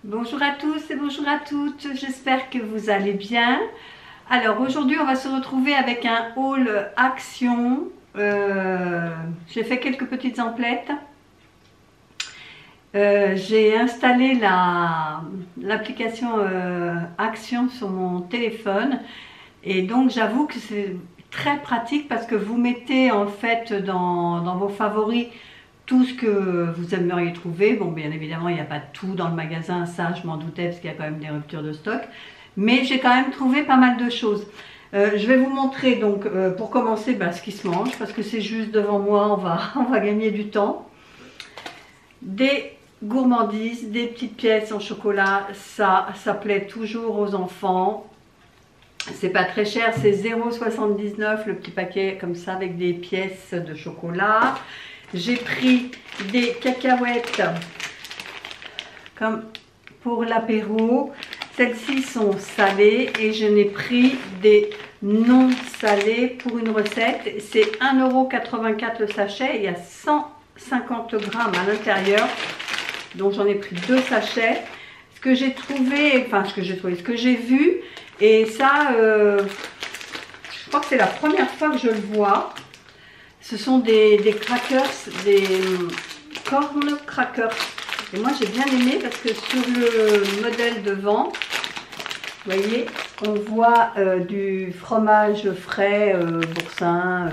Bonjour à tous et bonjour à toutes, j'espère que vous allez bien. Alors aujourd'hui on va se retrouver avec un haul Action. J'ai fait quelques petites emplettes. J'ai installé l'application Action sur mon téléphone et donc j'avoue que c'est très pratique parce que vous mettez en fait dans vos favoris tout ce que vous aimeriez trouver. Bon, bien évidemment, il n'y a pas tout dans le magasin, ça je m'en doutais parce qu'il y a quand même des ruptures de stock. Mais j'ai quand même trouvé pas mal de choses. Je vais vous montrer donc pour commencer ce qui se mange parce que c'est juste devant moi, on va gagner du temps. Des gourmandises, des petites pièces en chocolat, ça plaît toujours aux enfants. C'est pas très cher, c'est 0,79 le petit paquet comme ça avec des pièces de chocolat. J'ai pris des cacahuètes comme pour l'apéro. Celles-ci sont salées et je n'ai pris des non salées pour une recette. C'est 1,84 € le sachet. Il y a 150 grammes à l'intérieur. Donc j'en ai pris 2 sachets. Ce que j'ai trouvé, ce que j'ai vu, et ça, je crois que c'est la première fois que je le vois. Ce sont des crackers, des corn crackers. Et moi j'ai bien aimé parce que sur le modèle devant, vous voyez, on voit du fromage frais, boursin,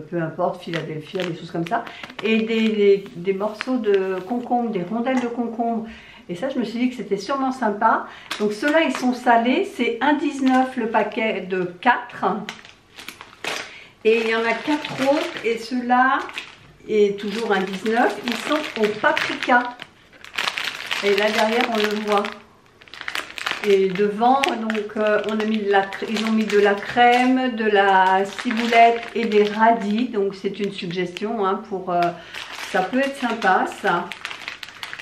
peu importe, Philadelphia, des choses comme ça. Et des morceaux de concombre, des rondelles de concombre. Et ça, je me suis dit que c'était sûrement sympa. Donc ceux-là, ils sont salés. C'est 1,19 € le paquet de 4. Et il y en a 4 autres, et ceux-là, est toujours 1,19 €, ils sont au paprika. Et là derrière, on le voit. Et devant, donc, on a mis ils ont mis de la crème, de la ciboulette et des radis. Donc c'est une suggestion, hein, ça peut être sympa, ça.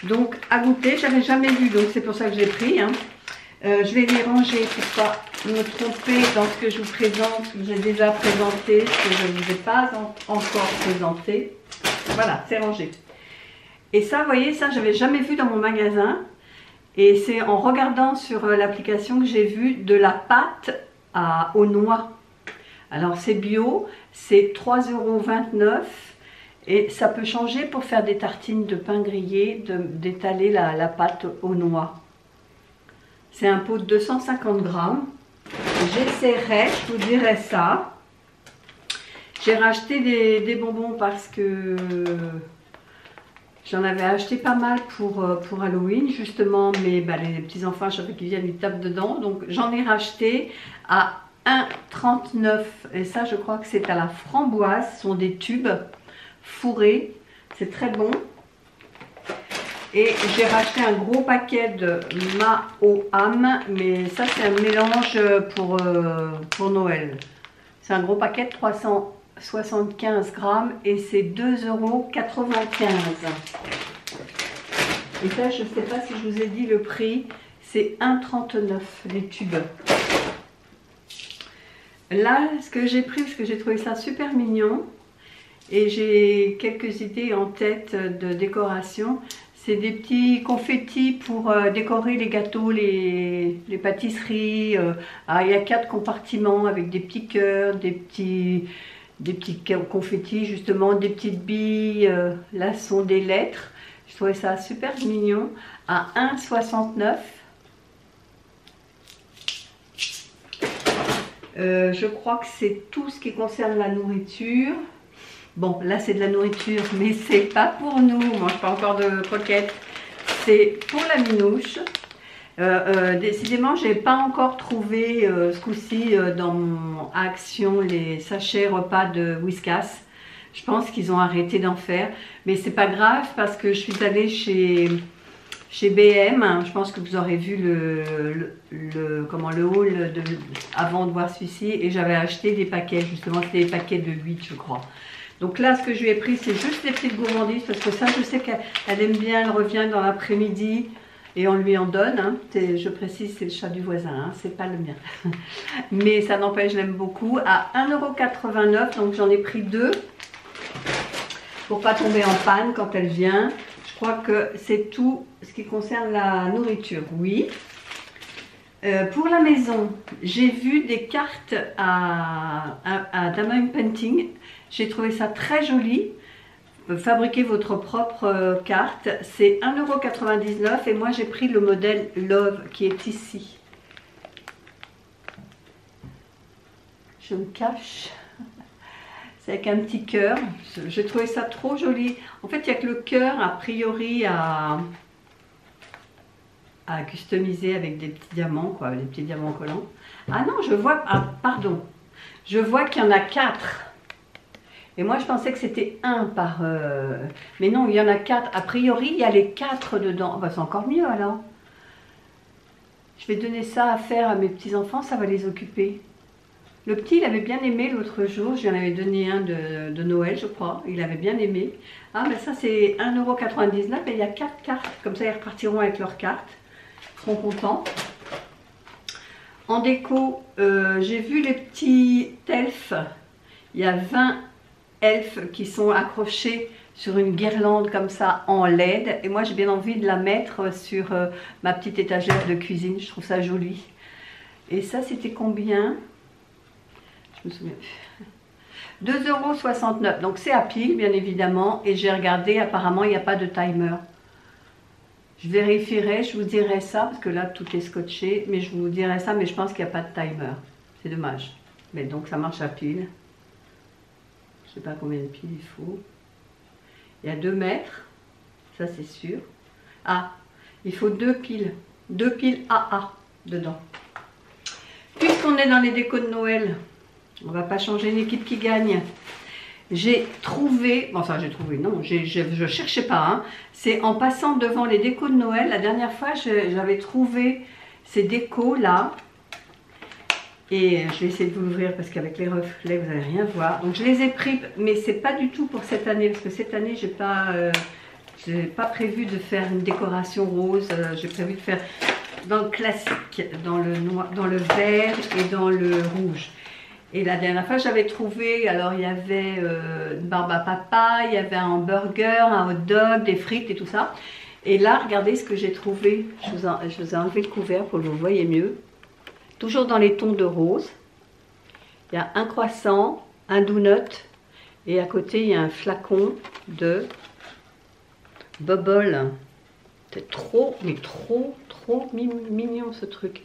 Donc à goûter, j'avais jamais vu, donc c'est pour ça que j'ai pris. Hein. Je vais les ranger pour pas me tromper dans ce que je vous présente, que j'ai déjà présenté, ce que je ne vous ai pas encore présenté. Voilà, c'est rangé. Et ça, vous voyez, ça, j'avais jamais vu dans mon magasin. Et c'est en regardant sur l'application que j'ai vu de la pâte aux noix. Alors, c'est bio, c'est 3,29 €. Et ça peut changer pour faire des tartines de pain grillé, d'étaler la pâte aux noix. C'est un pot de 250 grammes. J'essaierai, je vous dirai ça. J'ai racheté des bonbons parce que j'en avais acheté pas mal pour Halloween, justement. Mais les petits-enfants, chaque fois qu'ils viennent, ils tapent dedans. Donc j'en ai racheté à 1,39 €. Et ça, je crois que c'est à la framboise. Ce sont des tubes fourrés. C'est très bon. Et j'ai racheté un gros paquet de Maoam, mais ça c'est un mélange pour Noël. C'est un gros paquet de 375 grammes et c'est 2,95 €. Et ça, je ne sais pas si je vous ai dit le prix, c'est 1,39 € les tubes. Là, ce que j'ai pris, parce que j'ai trouvé ça super mignon, et j'ai quelques idées en tête de décoration. C'est des petits confettis pour décorer les gâteaux, les pâtisseries. Il y a 4 compartiments avec des petits cœurs, des petits confettis justement, des petites billes. Là, ce sont des lettres. Je trouvais ça super mignon à 1,69 €. Je crois que c'est tout ce qui concerne la nourriture. Bon, là c'est de la nourriture, mais c'est pas pour nous. On mange pas encore de croquettes. C'est pour la minouche. Décidément, j'ai pas encore trouvé ce coup-ci dans mon Action les sachets repas de Whiskas. Je pense qu'ils ont arrêté d'en faire, mais c'est pas grave parce que je suis allée chez BM. Je pense que vous aurez vu le haul avant de voir celui-ci, et j'avais acheté des paquets. Justement, c'était des paquets de 8, je crois. Donc là, ce que je lui ai pris, c'est juste des petites gourmandises, parce que ça, je sais qu'elle aime bien, elle revient dans l'après-midi, et on lui en donne. Hein. Je précise, c'est le chat du voisin, hein, c'est pas le mien. Mais ça n'empêche, je l'aime beaucoup. À 1,89 €, donc j'en ai pris 2, pour pas tomber en panne quand elle vient. Je crois que c'est tout ce qui concerne la nourriture. Oui. Pour la maison, j'ai vu des cartes à Diamond Painting. J'ai trouvé ça très joli. Fabriquez votre propre carte. C'est 1,99 € et moi j'ai pris le modèle Love qui est ici. Je me cache. C'est avec un petit cœur. J'ai trouvé ça trop joli. En fait, il n'y a que le cœur a priori à customiser avec des petits diamants, quoi, des petits diamants collants. Ah non, je vois, ah, pardon, je vois qu'il y en a 4. Et moi, je pensais que c'était un par... Mais non, il y en a 4. A priori, il y a les 4 dedans. Oh, bah, c'est encore mieux, alors. Je vais donner ça à faire à mes petits-enfants, ça va les occuper. Le petit, il avait bien aimé l'autre jour. Je lui en avais donné un de Noël, je crois. Il avait bien aimé. Ah, mais ça, c'est 1,99 € et il y a 4 cartes. Comme ça, ils repartiront avec leurs cartes. Ils seront contents. En déco, j'ai vu les petits elfes. Il y a 20 elfes qui sont accrochés sur une guirlande comme ça en LED. Et moi, j'ai bien envie de la mettre sur ma petite étagère de cuisine. Je trouve ça joli. Et ça, c'était combien ? Je me souviens plus. 2,69 €. Donc, c'est à pile, bien évidemment. Et j'ai regardé, apparemment, il n'y a pas de timer. Je vérifierai, je vous dirai ça, parce que là, tout est scotché. Mais je vous dirai ça, mais je pense qu'il n'y a pas de timer. C'est dommage. Mais donc, ça marche à pile. Je ne sais pas combien de piles il faut. Il y a 2 mètres. Ça, c'est sûr. Ah, il faut 2 piles. 2 piles AA dedans. Puisqu'on est dans les décos de Noël, on ne va pas changer une équipe qui gagne. J'ai trouvé, enfin j'ai trouvé, non, je ne cherchais pas, hein. C'est en passant devant les décos de Noël, la dernière fois j'avais trouvé ces décos là, et je vais essayer de vous l'ouvrir parce qu'avec les reflets vous n'allez rien voir. Donc je les ai pris, mais c'est pas du tout pour cette année, parce que cette année j'ai pas prévu de faire une décoration rose, j'ai prévu de faire dans le classique, dans le noir, dans le vert et dans le rouge. Et la dernière fois, j'avais trouvé, alors il y avait une barbe à papa, il y avait un hamburger, un hot dog, des frites et tout ça. Et là, regardez ce que j'ai trouvé. Je vous ai enlevé le couvert pour que vous voyez mieux. Toujours dans les tons de rose. Il y a un croissant, un donut et à côté, il y a un flacon de bubble. C'est trop, mais trop mignon ce truc.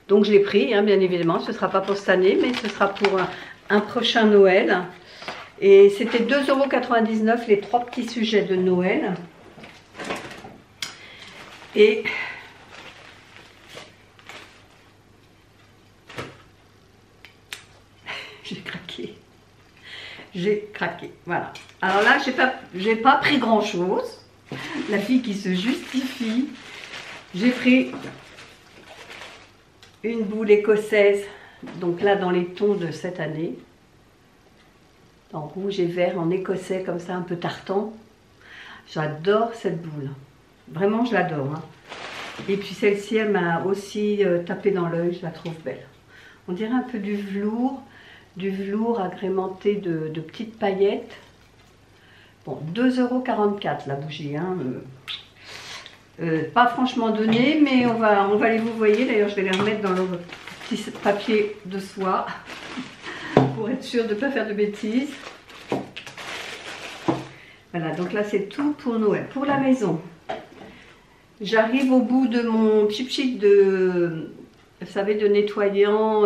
Donc je l'ai pris, hein, bien évidemment, ce ne sera pas pour cette année, mais ce sera pour un prochain Noël. Et c'était 2,99 € les 3 petits sujets de Noël. Et j'ai craqué. J'ai craqué, voilà. Alors là, j'ai pas pris grand chose. La fille qui se justifie. J'ai pris une boule écossaise, donc là dans les tons de cette année, en rouge et vert, en écossais comme ça, un peu tartan. J'adore cette boule, vraiment je l'adore, hein. Et puis celle-ci, elle m'a aussi tapé dans l'œil, je la trouve belle. On dirait un peu du velours agrémenté de petites paillettes. Bon, 2,44 € la bougie, hein. Pas franchement donné, mais on va les vous voyez. D'ailleurs, je vais les remettre dans leur petit papier de soie pour être sûr de ne pas faire de bêtises. Voilà, donc là, c'est tout pour Noël. Pour la maison, j'arrive au bout de mon cheap sheet de, vous savez, de nettoyant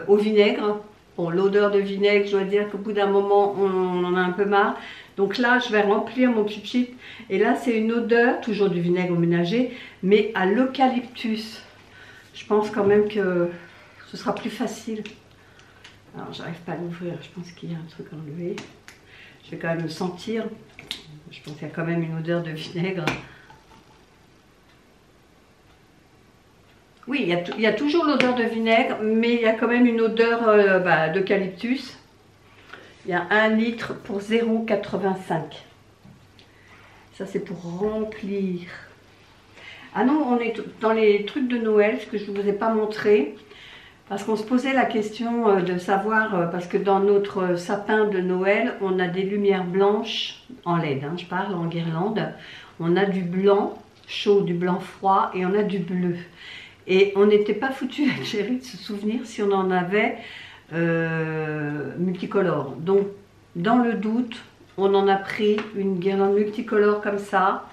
au vinaigre. Bon, l'odeur de vinaigre, je dois dire qu'au bout d'un moment, on en a un peu marre. Donc là, je vais remplir mon cheap sheet. Et là, c'est une odeur, toujours du vinaigre ménager, mais à l'eucalyptus. Je pense quand même que ce sera plus facile. Alors, j'arrive pas à l'ouvrir. Je pense qu'il y a un truc à enlever. Je vais quand même le sentir. Je pense qu'il y a quand même une odeur de vinaigre. Oui, il y a toujours l'odeur de vinaigre, mais il y a quand même une odeur d'eucalyptus. Il y a 1 litre pour 0,85 €. Ça, c'est pour remplir. Ah non, on est dans les trucs de Noël, ce que je ne vous ai pas montré. Parce qu'on se posait la question de savoir, parce que dans notre sapin de Noël, on a des lumières blanches en LED, hein, je parle en guirlande. On a du blanc chaud, du blanc froid et on a du bleu. Et on n'était pas foutu avec chérie de se souvenir si on en avait multicolore. Donc dans le doute, on en a pris une guirlande multicolore comme ça.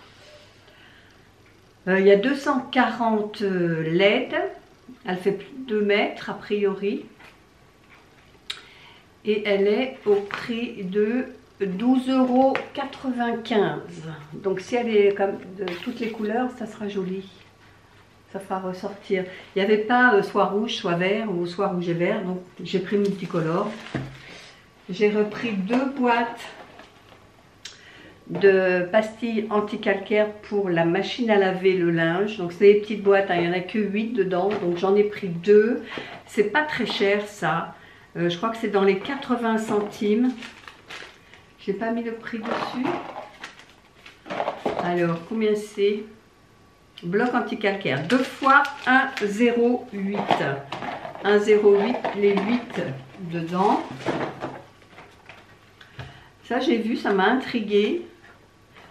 Il y a 240 LED, elle fait plus de 2 mètres a priori. Et elle est au prix de 12,95 €. Donc si elle est comme de toutes les couleurs, ça sera joli. Ça fera ressortir. Il n'y avait pas soit rouge, soit vert ou soit rouge et vert. Donc j'ai pris multicolore. J'ai repris 2 boîtes de pastilles anti-calcaire pour la machine à laver le linge. Donc c'est des petites boîtes, hein, il n'y en a que 8 dedans. Donc j'en ai pris 2. C'est pas très cher ça. Je crois que c'est dans les 80 centimes. J'ai pas mis le prix dessus. Alors combien c'est? Bloc anti-calcaire. 2 fois 1,08. 1,08, les 8 dedans. Ça j'ai vu, ça m'a intriguée.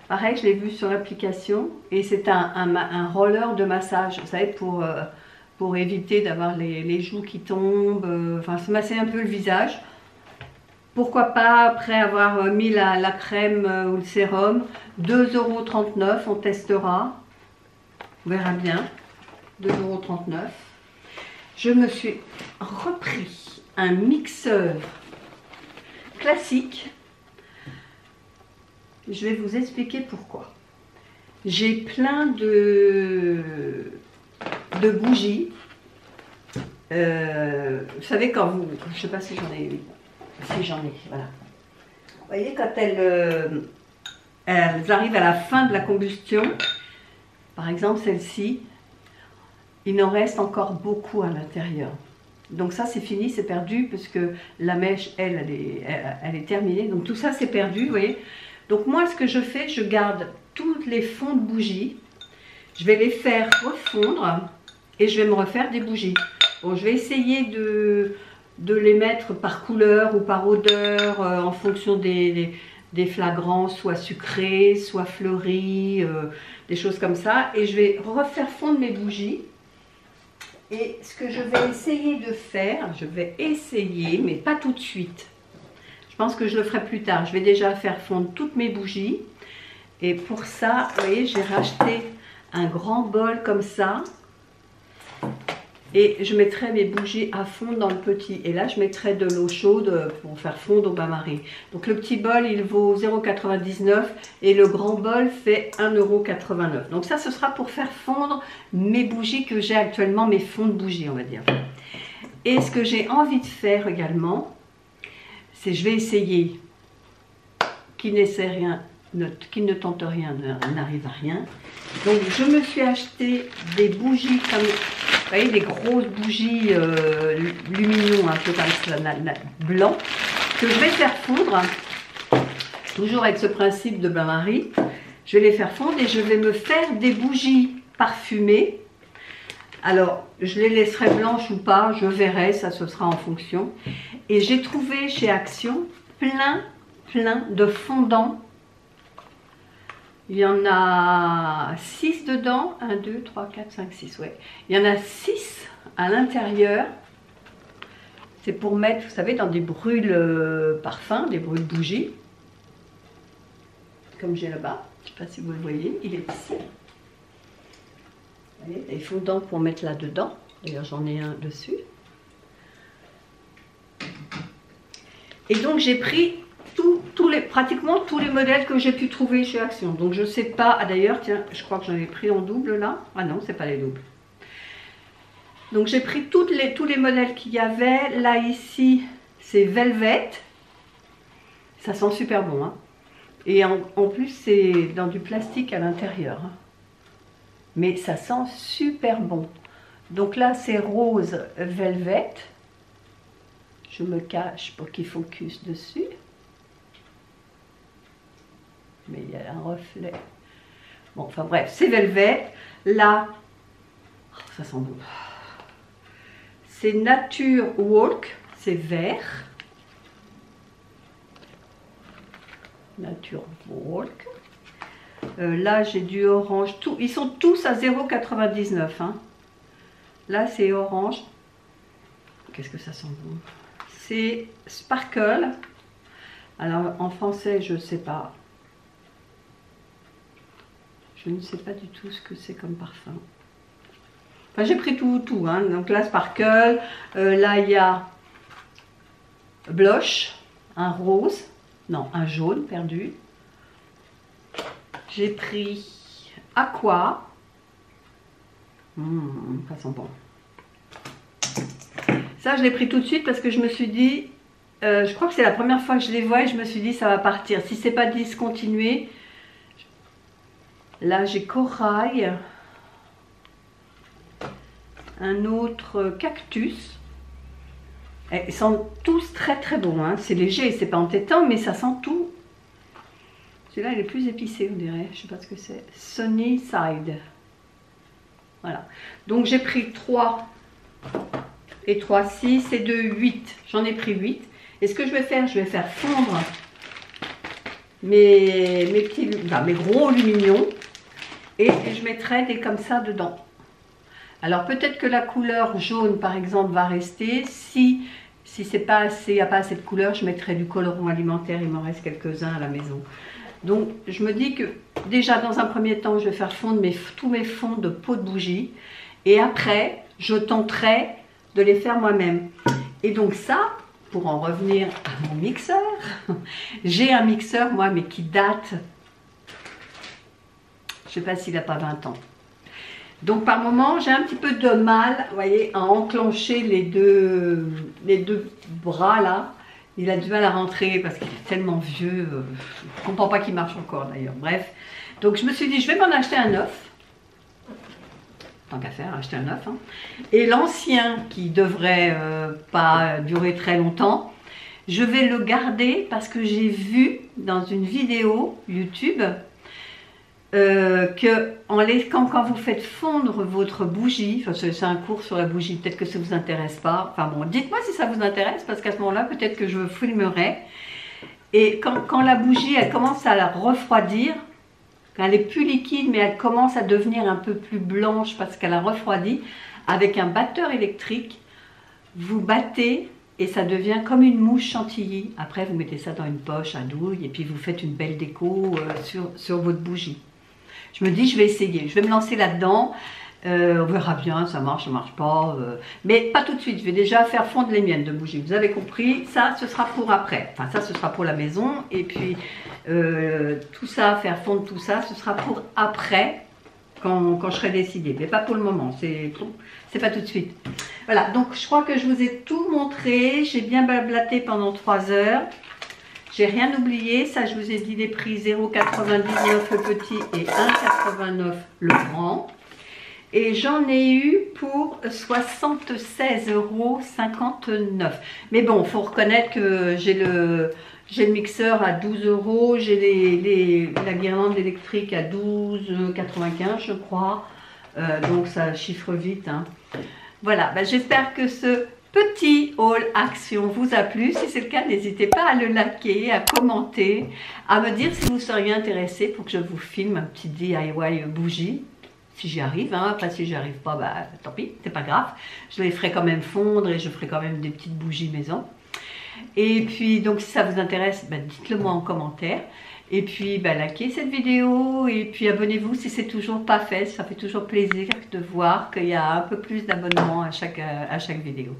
Pareil, je l'ai vu sur l'application. Et c'est un roller de massage, vous savez, pour éviter d'avoir les joues qui tombent. Enfin, se masser un peu le visage. Pourquoi pas, après avoir mis la crème ou le sérum. 2,39 €, on testera. On verra bien. 2,39 €. Je me suis repris un mixeur classique. Je vais vous expliquer pourquoi. J'ai plein de bougies. Vous savez quand vous... Je ne sais pas si j'en ai eu. Si j'en ai, voilà. Vous voyez quand elles arrivent à la fin de la combustion, par exemple celle-ci, il en reste encore beaucoup à l'intérieur. Donc ça c'est fini, c'est perdu parce que la mèche, elle est terminée. Donc tout ça c'est perdu, vous voyez. Donc moi ce que je fais, je garde tous les fonds de bougies. Je vais les faire refondre et je vais me refaire des bougies. Bon, je vais essayer de les mettre par couleur ou par odeur en fonction des flagrants, soit sucrés, soit fleuris, des choses comme ça. Et je vais refaire fondre mes bougies. Et ce que je vais essayer de faire, mais pas tout de suite. Je pense que je le ferai plus tard. Je vais déjà faire fondre toutes mes bougies. Et pour ça, vous voyez, j'ai racheté un grand bol comme ça. Et je mettrai mes bougies à fondre dans le petit. Et là, je mettrai de l'eau chaude pour faire fondre au bain-marie. Donc le petit bol, il vaut 0,99 € et le grand bol fait 1,89 €. Donc ça, ce sera pour faire fondre mes bougies que j'ai actuellement, mes fonds de bougies, on va dire. Et ce que j'ai envie de faire également, c'est je vais essayer, qui ne tente rien n'arrive à rien. Donc je me suis acheté des bougies comme, vous voyez, des grosses bougies lumineux, un peu comme ça, blanc, que je vais faire fondre, toujours avec ce principe de bain-marie. Je vais les faire fondre et je vais me faire des bougies parfumées. Alors, je les laisserai blanches ou pas, je verrai, ça ce sera en fonction. Et j'ai trouvé chez Action plein de fondants. Il y en a 6 dedans, 1, 2, 3, 4, 5, 6, ouais. Il y en a 6 à l'intérieur. C'est pour mettre, vous savez, dans des brûles parfums, des brûles bougies. Comme j'ai là-bas, je ne sais pas si vous le voyez, il est ici. Vous voyez, des fondants pour mettre là-dedans. D'ailleurs, j'en ai un dessus. Et donc, j'ai pris pratiquement tous les modèles que j'ai pu trouver chez Action. Donc je sais pas, ah, d'ailleurs tiens, je crois que j'en ai pris en double là. Ah non, c'est pas les doubles. Donc j'ai pris tous les modèles qu'il y avait. Là ici, c'est Velvet. Ça sent super bon, hein. Et en plus, c'est dans du plastique à l'intérieur. Hein. Mais ça sent super bon. Donc là, c'est rose Velvet. Je me cache pour qu'il focus dessus. Mais il y a un reflet. Bon, enfin bref, c'est Velvet. Là, oh, ça sent bon. C'est Nature Walk, c'est vert. Nature Walk. Là, j'ai du orange. Tout, ils sont tous à 0,99 €. Hein. Là, c'est orange. Qu'est-ce que ça sent bon? C'est Sparkle. Alors, en français, je ne sais pas. Je ne sais pas du tout ce que c'est comme parfum. Enfin, j'ai pris tout. Hein. Donc là, Sparkle. Là, il y a Blush. Un rose. Non, un jaune perdu. J'ai pris Aqua. Ça sent bon. Ça, je l'ai pris tout de suite parce que je me suis dit, je crois que c'est la première fois que je les vois et je me suis dit, ça va partir. Si c'est pas discontinué, là j'ai Corail, un autre Cactus. Et ils sentent tous très très bons. Hein. C'est léger, c'est pas entêtant, mais ça sent tout. Celui-là, il est plus épicé, on dirait. Je sais pas ce que c'est. Sunny Side. Voilà. Donc j'ai pris 3 et 3, 6 et 2, 8. J'en ai pris 8. Et ce que je vais faire fondre mes gros lumignons. Et je mettrai des comme ça dedans. Alors peut-être que la couleur jaune, par exemple, va rester. Si c'est pas assez, il n'y a pas assez de couleur, je mettrai du colorant alimentaire. Il m'en reste quelques-uns à la maison. Donc je me dis que déjà dans un premier temps, je vais faire fondre tous mes fonds de peau de bougie. Et après, je tenterai de les faire moi-même. Et donc ça, pour en revenir à mon mixeur, j'ai un mixeur, moi, mais qui date, je ne sais pas s'il n'a pas 20 ans. Donc par moment, j'ai un petit peu de mal, vous voyez, à enclencher les deux bras là. Il a du mal à rentrer parce qu'il est tellement vieux. Je ne comprends pas qu'il marche encore d'ailleurs. Bref, donc je me suis dit, je vais m'en acheter un neuf. Tant qu'à faire, acheter un neuf. Hein. Et l'ancien, qui devrait pas durer très longtemps, je vais le garder parce que j'ai vu dans une vidéo YouTube que quand vous faites fondre votre bougie, enfin, c'est un cours sur la bougie, peut-être que ça ne vous intéresse pas, enfin bon, dites-moi si ça vous intéresse, parce qu'à ce moment-là, peut-être que je filmerai. Et quand la bougie, elle commence à la refroidir, quand elle est plus liquide, mais elle commence à devenir un peu plus blanche parce qu'elle a refroidi, avec un batteur électrique, vous battez et ça devient comme une mousse chantilly. Après, vous mettez ça dans une poche à douille et puis vous faites une belle déco sur votre bougie. Je me dis, je vais essayer, je vais me lancer là-dedans. On verra bien, ça marche pas. Mais pas tout de suite, je vais déjà faire fondre les miennes de bougies. Vous avez compris, ça, ce sera pour après. Enfin, ça, ce sera pour la maison. Et puis, tout ça, faire fondre tout ça, ce sera pour après, quand je serai décidée. Mais pas pour le moment, c'est pas tout de suite. Voilà, donc je crois que je vous ai tout montré. J'ai bien blablaté pendant 3 heures. J'ai rien oublié, ça je vous ai dit les prix 0,99 le petit et 1,89 le grand. Et j'en ai eu pour 76,59 €. Mais bon, il faut reconnaître que j'ai le mixeur à 12 €, j'ai la guirlande électrique à 12,95 € je crois. Donc ça chiffre vite. Hein. Voilà, ben, j'espère que ce petit haul action vous a plu. Si c'est le cas, n'hésitez pas à le liker, à commenter, à me dire si vous seriez intéressé pour que je vous filme un petit DIY bougie. Si j'y arrive, hein. Après si j'y arrive pas, bah, tant pis, c'est pas grave. Je les ferai quand même fondre et je ferai quand même des petites bougies maison. Et puis, donc si ça vous intéresse, bah, dites-le moi en commentaire. Et puis, bah, likez cette vidéo et puis abonnez-vous si c'est toujours pas fait. Ça fait toujours plaisir de voir qu'il y a un peu plus d'abonnements à chaque vidéo.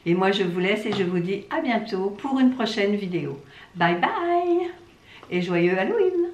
Et moi, je vous laisse et je vous dis à bientôt pour une prochaine vidéo. Bye bye et joyeux Halloween!